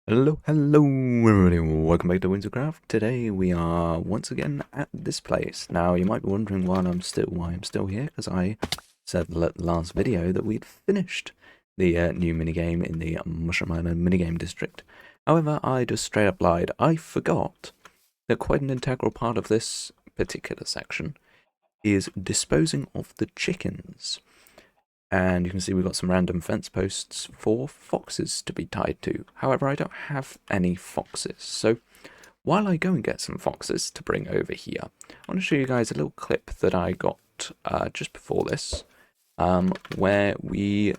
Hello, everybody, welcome back to Whimsicraft. Today we are once again at this place. Now you might be wondering why I'm still here, because I said in the last video that we'd finished the new minigame in the Mushroom Island minigame district. However, I just straight up lied. I forgot that quite an integral part of this particular section is disposing of the chickens. And you can see we've got some random fence posts for foxes to be tied to. However, I don't have any foxes. So while I go and get some foxes to bring over here, I want to show you guys a little clip that I got just before this, where we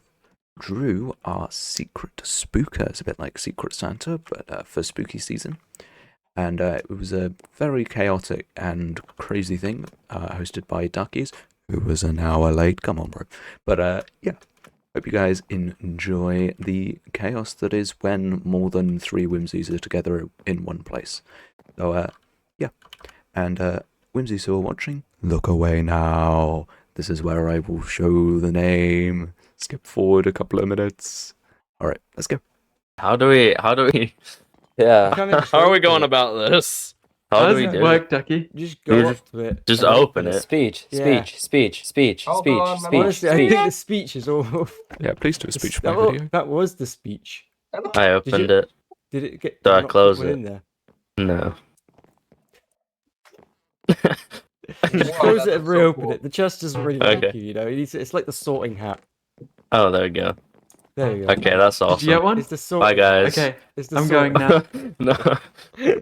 drew our secret spookers, a bit like Secret Santa, but for spooky season. And it was a very chaotic and crazy thing, hosted by Duckies, who was an hour late. Come on, bro. But yeah, hope you guys enjoy the chaos that is when more than 3 Whimsies are together in one place. So yeah, and Whimsies who are watching, look away now. This is where I will show the name. Skip forward a couple of minutes. All right, let's go. How do we, Yeah. how are we going about this? How do we do work, it? Ducky? Just go up to it. Just and open it. Speech. Hold on, I'm Honestly, I think the speech is all. Yeah, please do a speech for my video. That was the speech. I opened it. Did it get? Do I not close put one it? in there? No. Just close it and reopen it. The chest doesn't really like Okay. you, you know. It's like the sorting hat. Oh, there we go. There you go. Okay, that's Did you get awesome. one? It's the sort. Bye, guys. Okay, It's the I'm sorting going now. No.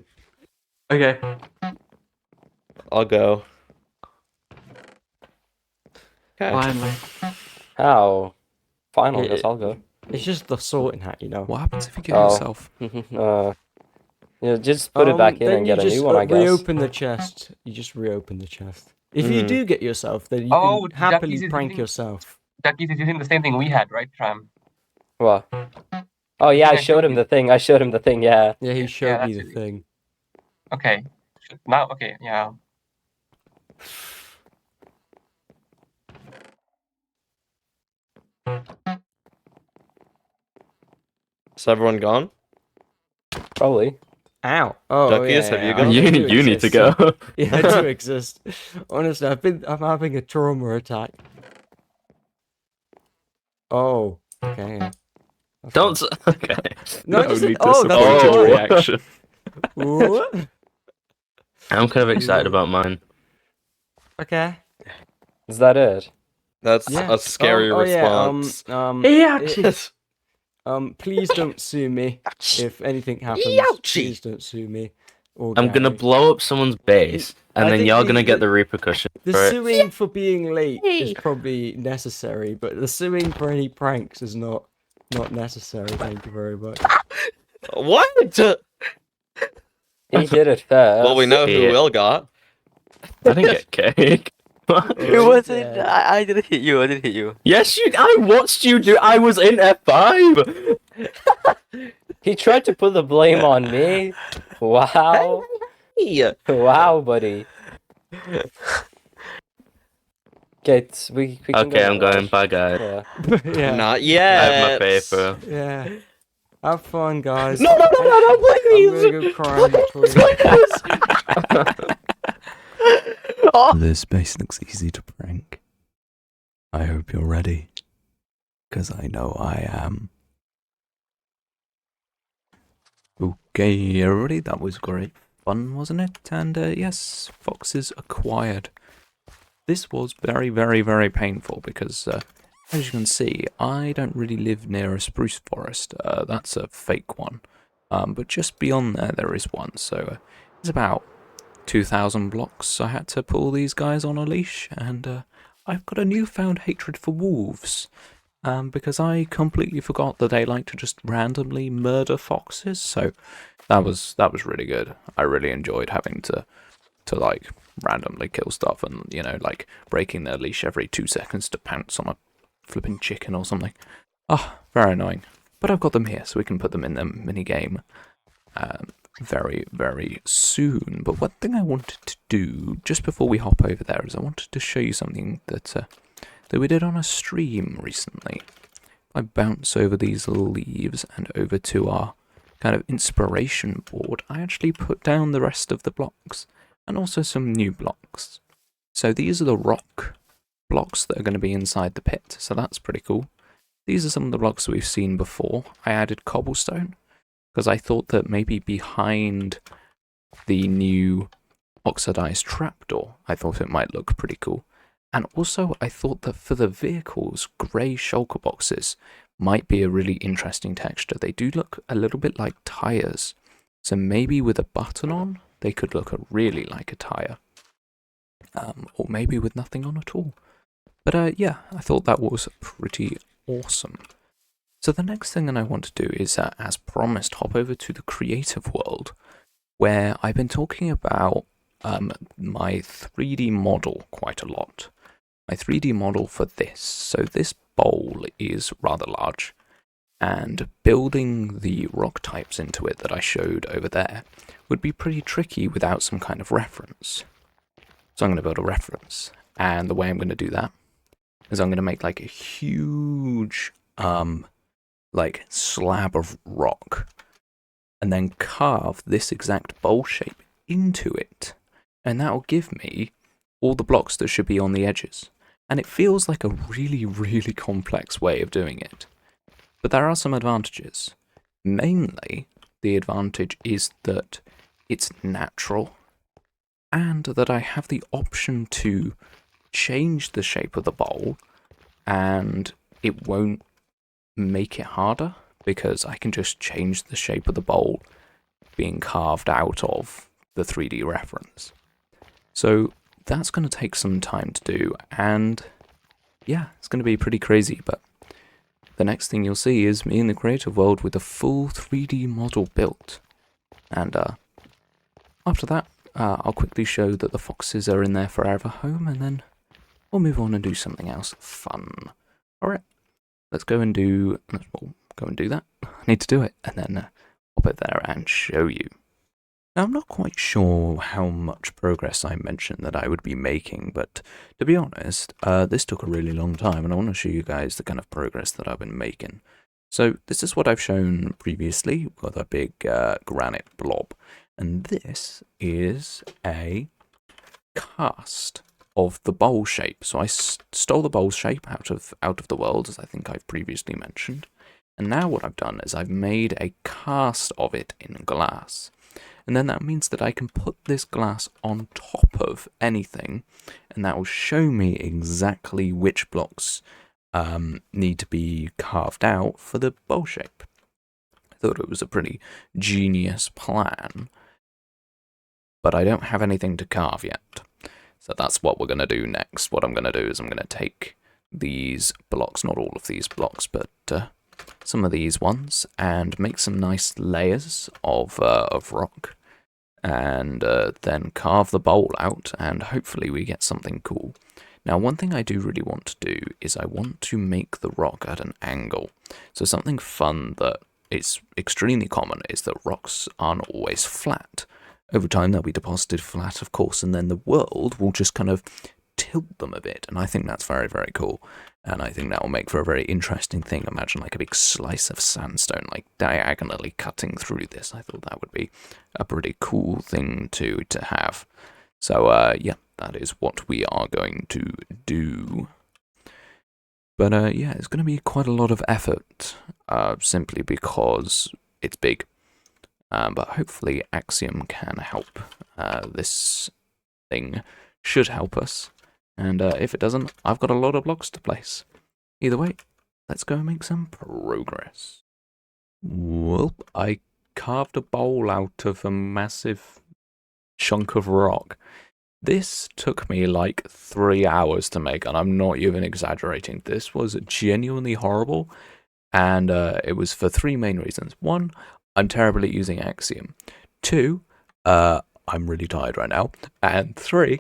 Okay. I'll go. Okay. Finally. How? Fine, I It- guess I'll go. It's just the sorting hat, you know. What happens if you get Oh. yourself? Yeah, just put it back in then and get you a just, new one, I guess. Reopen the chest. You just reopen the chest. If you Mhm. do get yourself, then you Oh, can happily Ducky's is prank using- yourself. Ducky's is using the same thing we had, right, Tram? What? Oh yeah, I Yeah, showed him the thing. Yeah. Yeah, he showed me that's the it. thing. Okay. Now, okay, yeah. Is everyone gone? Probably. Ow! Oh, Duckies, have you gone? I You do need to exist, go. so- Yeah, I do exist. Honestly, I'm having a trauma attack. Oh, okay. Yeah. That's Don't. fine. Okay. No, The just, only oh, that's disappointed Oh. reaction. What? I'm kind of excited about mine. Okay. Is that it? That's Yeah. a scary response. Please don't sue me if anything happens. Ouchie. Please don't sue me. Or I'm gonna Gary. blow up someone's base, and I then think you're the- gonna get the- the repercussion The for it. suing for being late is probably necessary, but the suing for any pranks is not necessary. Thank you very much. What? He did it first. Well, we know who Yeah. Will got. I didn't get cake. It wasn't. I didn't hit you. I didn't hit you. Yes, you. I watched you do. I was in F5. He tried to put the blame on me. Wow. Wow, buddy. Okay, we can Okay, go I'm now, going. Raj. Bye, guys. Yeah. Yeah. Not yet. I have my paper. Yeah. Have fun, guys. No, I'm please. gonna go cry in the toilet. This space looks easy to prank. I hope you're ready, because I know I am. Okay, everybody, that was great fun, wasn't it? And yes, foxes acquired. This was very, very, very painful because, as you can see, I don't really live near a spruce forest. That's a fake one. But just beyond there is one, so it's about 2,000 blocks. I had to pull these guys on a leash, and I've got a newfound hatred for wolves. Because I completely forgot that they like to just randomly murder foxes, so that was really good. I really enjoyed having to like randomly kill stuff and, you know, like breaking their leash every 2 seconds to pounce on a flipping chicken or something. Ah, very annoying. But I've got them here, so we can put them in the mini game very, very soon. But one thing I wanted to do just before we hop over there is I wanted to show you something that we did on a stream recently. I bounce over these leaves and over to our kind of inspiration board, I actually put down the rest of the blocks and also some new blocks. So these are the rock blocks that are going to be inside the pit, so that's pretty cool. These are some of the blocks we've seen before. I added cobblestone because I thought that maybe behind the new oxidized trapdoor, I thought it might look pretty cool. And also I thought that for the vehicles, grey shulker boxes might be a really interesting texture. They do look a little bit like tyres, so maybe with a button on, they could look really like a tyre. Or maybe with nothing on at all. But yeah, I thought that was pretty awesome. So the next thing that I want to do is, as promised, hop over to the creative world, where I've been talking about my 3D model quite a lot. My 3D model for this. So this bowl is rather large, and building the rock types into it that I showed over there would be pretty tricky without some kind of reference. So I'm going to build a reference, and the way I'm going to do that is I'm going to make like a huge like slab of rock, and then carve this exact bowl shape into it, and that will give me all the blocks that should be on the edges. And it feels like a really, really complex way of doing it. But there are some advantages. Mainly, the advantage is that it's natural, and that I have the option to change the shape of the bowl, and it won't make it harder, because I can just change the shape of the bowl being carved out of the 3D reference. So that's going to take some time to do, and yeah, it's going to be pretty crazy, but the next thing you'll see is me in the creative world with a full 3D model built. And after that, I'll quickly show that the foxes are in their forever home, and then we'll move on and do something else fun. Alright, let's go and do that. I need to do it, and then hop over there and show you. Now, I'm not quite sure how much progress I mentioned that I would be making, but to be honest, this took a really long time, and I want to show you guys the kind of progress that I've been making. So this is what I've shown previously with a big granite blob, and this is a cast of the bowl shape. So I stole the bowl shape out of the world, as I think I've previously mentioned, and now what I've done is I've made a cast of it in glass. And then that means that I can put this glass on top of anything, and that will show me exactly which blocks need to be carved out for the bowl shape. I thought it was a pretty genius plan, but I don't have anything to carve yet. So that's what we're going to do next. What I'm going to do is I'm going to take these blocks, not all of these blocks, but some of these ones, and make some nice layers of rock, and then carve the bowl out, and hopefully we get something cool. Now, one thing I do really want to do is I want to make the rock at an angle. So something fun that is extremely common is that rocks aren't always flat. Over time they'll be deposited flat, of course, and then the world will just kind of tilt them a bit, and I think that's very, very cool. And I think that will make for a very interesting thing. Imagine like a big slice of sandstone, like diagonally cutting through this. I thought that would be a pretty cool thing to have. So yeah, that is what we are going to do. But yeah, it's going to be quite a lot of effort, simply because it's big. But hopefully Axiom can help. This thing should help us. And if it doesn't, I've got a lot of blocks to place. Either way, let's go and make some progress. Well, I carved a bowl out of a massive chunk of rock. This took me like 3 hours to make, and I'm not even exaggerating. This was genuinely horrible, and it was for 3 main reasons. 1, I'm terrible at using Axiom. 2, I'm really tired right now. And 3,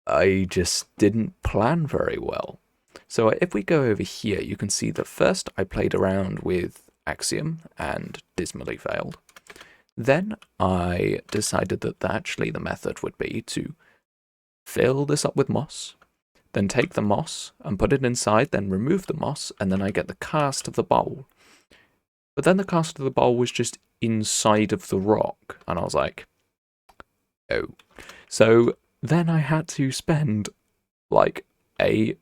I just didn't plan very well. So if we go over here, you can see that first I played around with Axiom and dismally failed. Then I decided that actually the method would be to fill this up with moss, then take the moss and put it inside, then remove the moss, and then I get the cast of the bowl. But then the cast of the bowl was just inside of the rock, and I was like, oh. So then I had to spend like a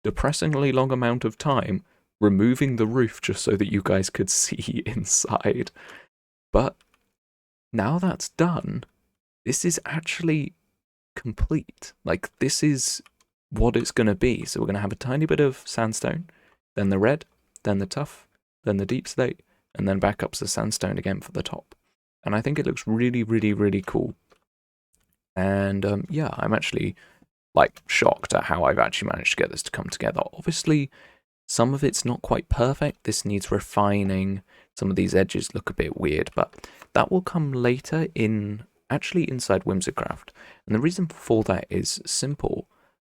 depressingly long amount of time removing the roof just so that you guys could see inside. But now that's done, this is actually complete. Like, this is what it's going to be. So we're going to have a tiny bit of sandstone, then the red, then the tough, then the deep slate, and then back up to sandstone again for the top. And I think it looks really, really, really cool. And yeah, I'm actually like shocked at how I've actually managed to get this to come together. Obviously, some of it's not quite perfect. This needs refining. Some of these edges look a bit weird, but that will come later in, actually inside Whimsicraft. And the reason for that is simple.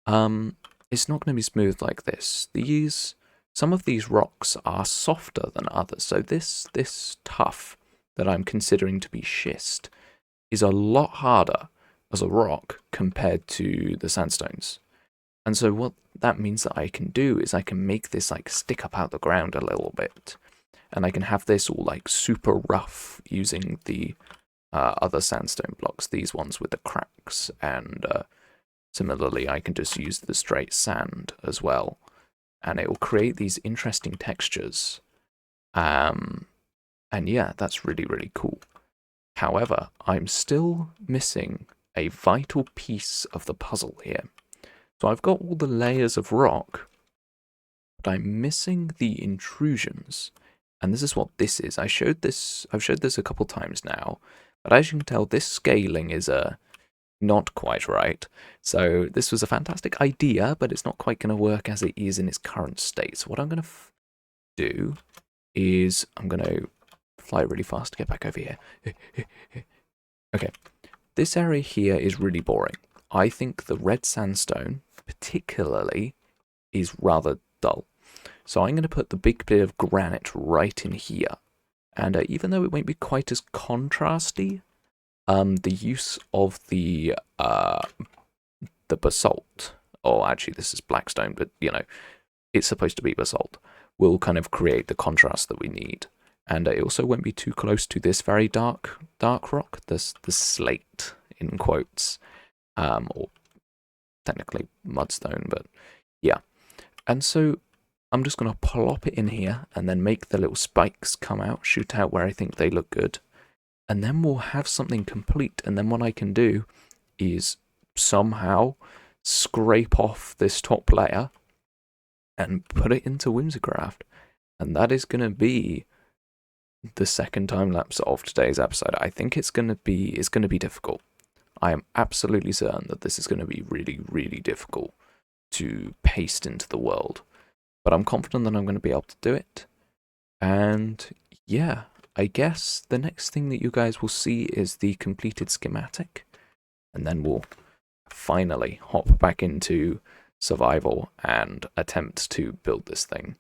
It's not going to be smooth like this. Some of these rocks are softer than others. So this tuff that I'm considering to be schist is a lot harder as a rock compared to the sandstones. And so what that means that I can do is I can make this like stick up out the ground a little bit. And I can have this all like super rough using the other sandstone blocks, these ones with the cracks. And similarly, I can just use the straight sand as well. And it will create these interesting textures. And yeah, that's really, really cool. However, I'm still missing a vital piece of the puzzle here. So I've got all the layers of rock, but I'm missing the intrusions. And this is what this is. I've showed this a couple times now, but as you can tell, this scaling is not quite right. So this was a fantastic idea, but it's not quite going to work as it is in its current state. So what I'm going to do is I'm going to fly really fast to get back over here. Okay, this area here is really boring. I think the red sandstone, particularly, is rather dull. So I'm going to put the big bit of granite right in here. And even though it won't be quite as contrasty, the use of the basalt, or actually this is blackstone, but you know, it's supposed to be basalt, will kind of create the contrast that we need. And it also won't be too close to this very dark rock, the slate in quotes, or technically mudstone, but yeah. And so I'm just going to plop it in here and then make the little spikes come out, shoot out where I think they look good. And then we'll have something complete. And then what I can do is somehow scrape off this top layer and put it into Whimsicraft. And that is going to be the second time lapse of today's episode. I think it's going to be difficult. I am absolutely certain that this is going to be really, really difficult to paste into the world. But I'm confident that I'm going to be able to do it. And yeah, I guess the next thing that you guys will see is the completed schematic. And then we'll finally hop back into survival and attempt to build this thing.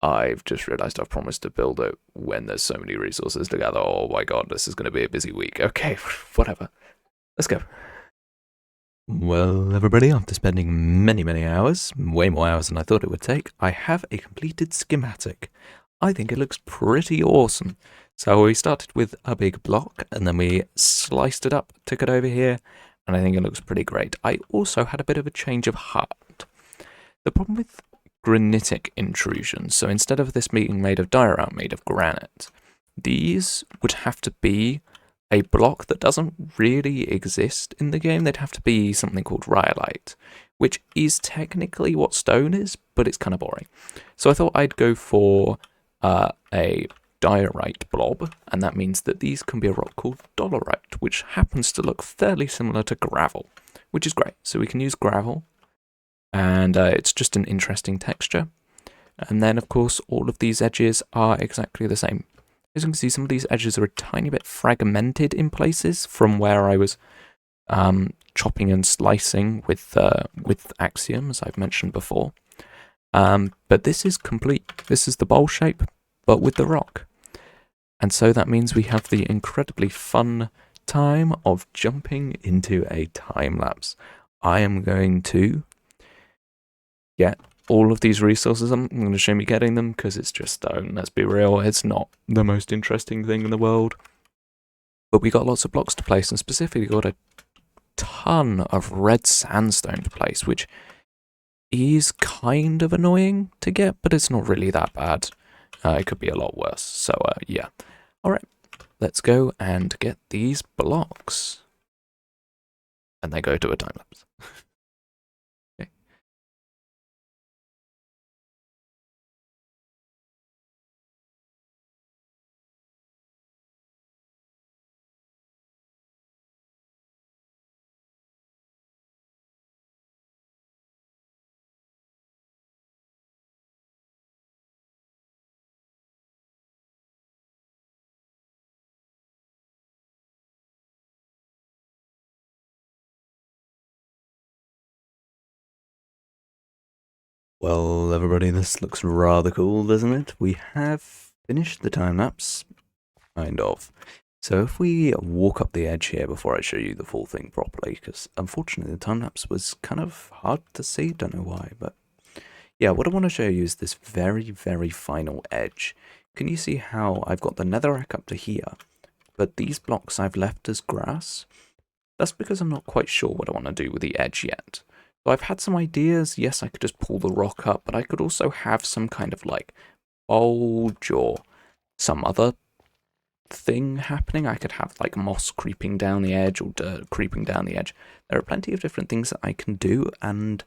I've just realized I've promised to build it when there's so many resources together. Oh my god, this is going to be a busy week. Okay, whatever. Let's go. Well, everybody, after spending many, many hours, way more hours than I thought it would take, I have a completed schematic. I think it looks pretty awesome. So we started with a big block, and then we sliced it up, took it over here, and I think it looks pretty great. I also had a bit of a change of heart. The problem with granitic intrusions, so instead of this being made of diorite made of granite, these would have to be a block that doesn't really exist in the game. They'd have to be something called rhyolite, which is technically what stone is, but it's kind of boring. So I thought I'd go for a diorite blob, and that means that these can be a rock called dolerite, which happens to look fairly similar to gravel, which is great. So we can use gravel, and it's just an interesting texture. And then, of course, all of these edges are exactly the same. As you can see, some of these edges are a tiny bit fragmented in places from where I was chopping and slicing with Axiom, as I've mentioned before. But this is complete. This is the bowl shape, but with the rock. And so that means we have the incredibly fun time of jumping into a time lapse. I am going to get all of these resources. I'm going to show me getting them because it's just stone. Let's be real, it's not the most interesting thing in the world. But we got lots of blocks to place, and specifically got a ton of red sandstone to place, which is kind of annoying to get, but it's not really that bad. It could be a lot worse. So yeah. Alright, let's go and get these blocks. And they go to a time lapse. Okay. Well, everybody, this looks rather cool, doesn't it? We have finished the time lapse, kind of. So if we walk up the edge here before I show you the full thing properly, because unfortunately the time lapse was kind of hard to see, don't know why, but yeah, what I want to show you is this very, very final edge. Can you see how I've got the netherrack up to here, but these blocks I've left as grass? That's because I'm not quite sure what I want to do with the edge yet. So I've had some ideas. Yes, I could just pull the rock up, but I could also have some kind of like bulge or some other thing happening. I could have like moss creeping down the edge or dirt creeping down the edge. There are plenty of different things that I can do, and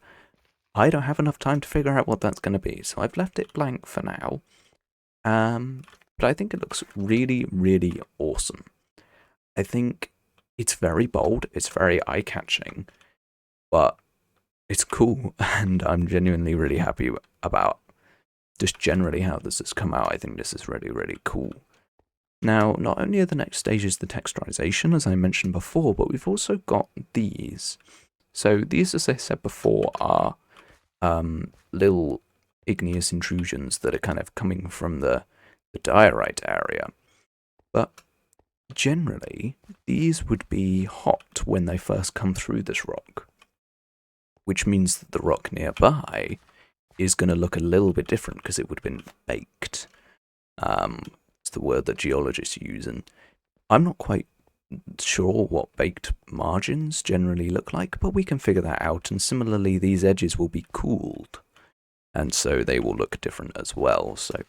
I don't have enough time to figure out what that's going to be. So I've left it blank for now. But I think it looks really, really awesome. I think it's very bold. It's very eye-catching, but it's cool, and I'm genuinely really happy about just generally how this has come out. I think this is really, really cool. Now, not only are the next stages the texturization, as I mentioned before, but we've also got these. So these, as I said before, are little igneous intrusions that are kind of coming from the diorite area. But generally, these would be hot when they first come through this rock, which means that the rock nearby is going to look a little bit different because it would have been baked. It's the word that geologists use, and I'm not quite sure what baked margins generally look like, but we can figure that out. And similarly, these edges will be cooled, and so they will look different as well. So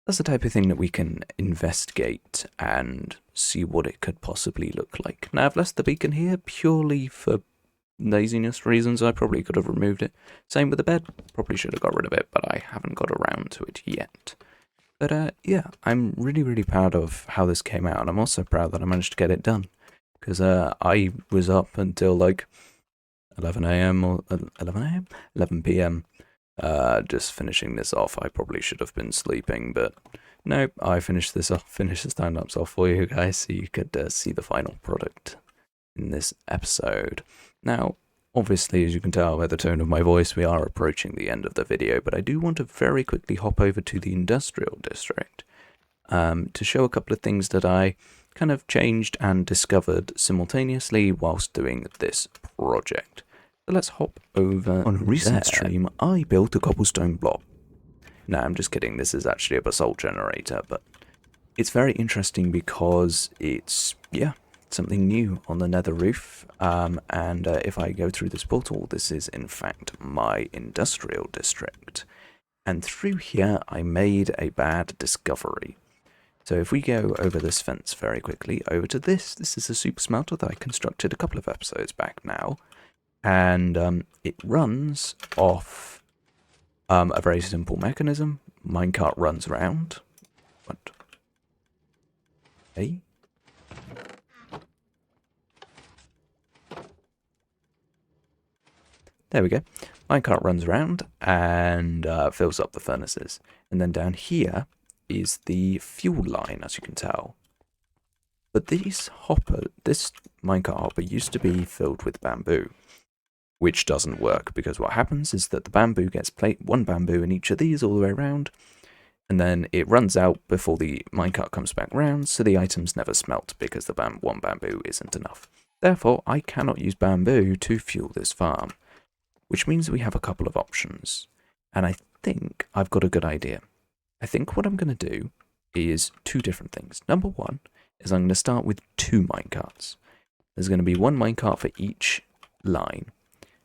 that's the type of thing that we can investigate and see what it could possibly look like. Now, I've left the beacon here purely for laziness reasons. I probably could have removed it. Same with the bed. Probably should have got rid of it, but I haven't got around to it yet. But yeah, I'm really, really proud of how this came out, and I'm also proud that I managed to get it done. Because I was up until like 11 a.m. or 11 a.m? 11 p.m. Just finishing this off. I probably should have been sleeping, but no, I finished this time lapse off for you guys so you could see the final product in this episode. Now, obviously, as you can tell by the tone of my voice, we are approaching the end of the video, but I do want to very quickly hop over to the industrial district to show a couple of things that I kind of changed and discovered simultaneously whilst doing this project. So let's hop over. On a recent stream, I built a cobblestone block. No, I'm just kidding. This is actually a basalt generator, but it's very interesting because it's, yeah, something new on the nether roof. And if I go through this portal, this is in fact my industrial district. And through here, I made a bad discovery. So if we go over this fence very quickly, over to this is a super smelter that I constructed a couple of episodes back now. And it runs off a very simple mechanism. Minecart runs around. What? Hey? There we go. Minecart runs around and fills up the furnaces. And then down here is the fuel line, as you can tell. But this minecart hopper used to be filled with bamboo, which doesn't work because what happens is that the bamboo gets one bamboo in each of these all the way around, and then it runs out before the minecart comes back round, so the items never smelt because the one bamboo isn't enough. Therefore, I cannot use bamboo to fuel this farm, which means we have a couple of options. And I think I've got a good idea. I think what I'm going to do is two different things. Number one is I'm going to start with 2 minecarts. There's going to be 1 minecart for each line.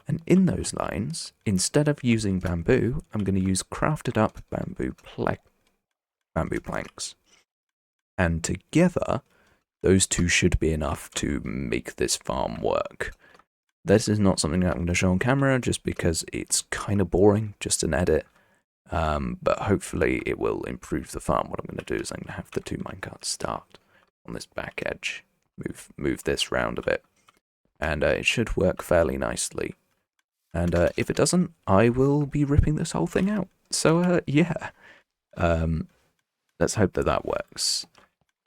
And in those lines, instead of using bamboo, I'm going to use crafted up bamboo planks. And together, those 2 should be enough to make this farm work. This is not something that I'm going to show on camera just because it's kind of boring, just an edit. But hopefully it will improve the farm. What I'm going to do is I'm going to have the 2 minecarts start on this back edge. Move this round a bit. And it should work fairly nicely. And if it doesn't, I will be ripping this whole thing out. So, yeah. Let's hope that that works.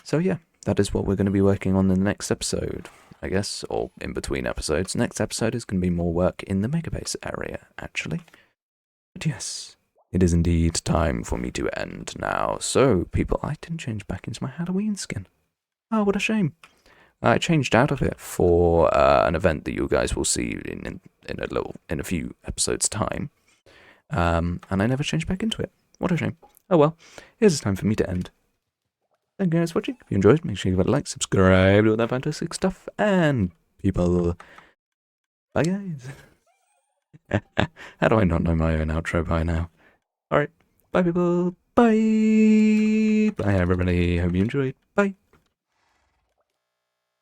So, yeah, that is what we're going to be working on in the next episode, I guess, or in between episodes. Next episode is going to be more work in the megabase area, actually. But yes, it is indeed time for me to end now. So, people, I didn't change back into my Halloween skin. Oh, what a shame. I changed out of it for an event that you guys will see in a few episodes' time. And I never changed back into it. What a shame. Oh well, here's time for me to end. Thank you guys for watching. If you enjoyed, make sure you give it a like, subscribe to all that fantastic stuff, and people, bye guys. How do I not know my own outro by now? Alright, bye people, bye. Bye everybody, hope you enjoyed, bye.